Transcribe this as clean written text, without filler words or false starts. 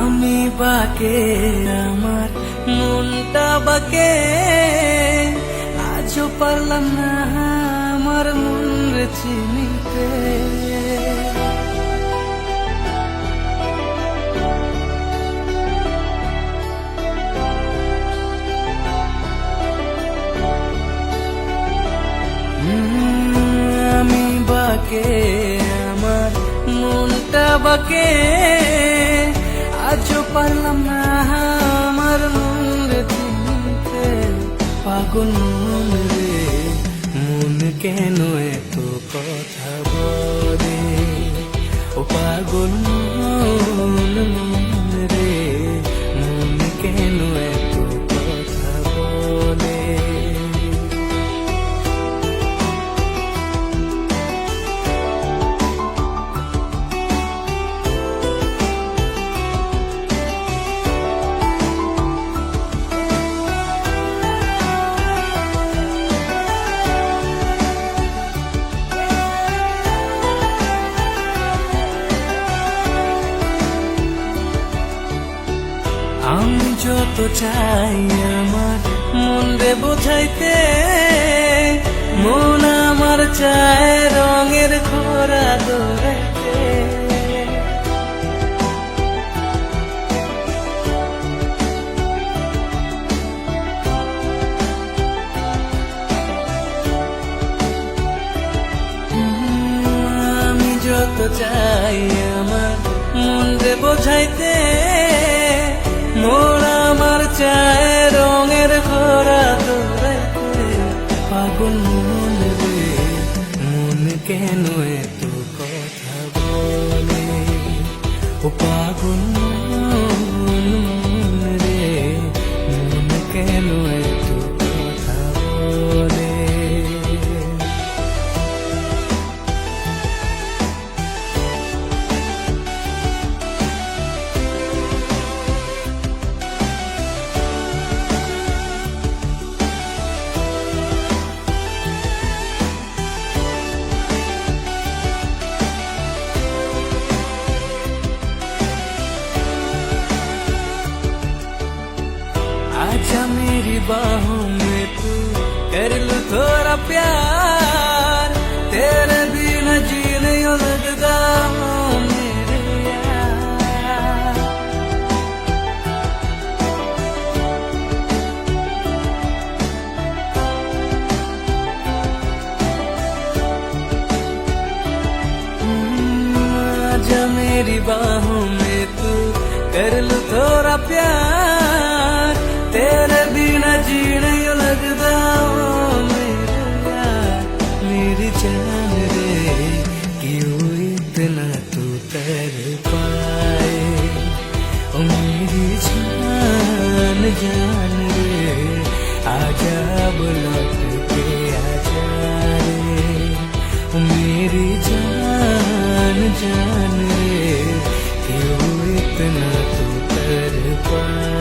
আমি বাকে আমার মনটা বাকে, আজও পারলাম না আমার মন রে চিনিতে। আমি বাকে আমার মনটা বাকে, আজও পারলাম না আমার মন রে চিনতে। পাগল মন রে, মন কেন এত কথা বলে? ও পাগল মন, মন রে, মন কেন এত কথা বলে? আমি যত চাই আমার মন রে বোঝাইতে, মন আমার চায় রঙের খরা দৌড়াইতে। আমি যত চাই আমার মন রে বোঝাইতে, মন আমার চায় রঙের খরা দৌড়াইতে। পাগল মন রে, মন কেন এত কথা বলে? ও পাগল মন, মন রে, মন কেন এত কথা বলে? आजा मेरी बाहों में तू, कर लूं थोड़ा प्यार, तेरे बिना जी नहीं लगता मेरे यार। आजा मेरी बाहों में तू, कर लूं थोड़ा प्यार, तेरे बिना जी नहीं लगता मेरे यार। मेरी जान रे, क्यों इतना तू तर पाए? ओ मेरी जान, जान रे, आजा लौट के आजा रे। ओ मेरी जान, जान रे, क्यों इतना तू तर पाए?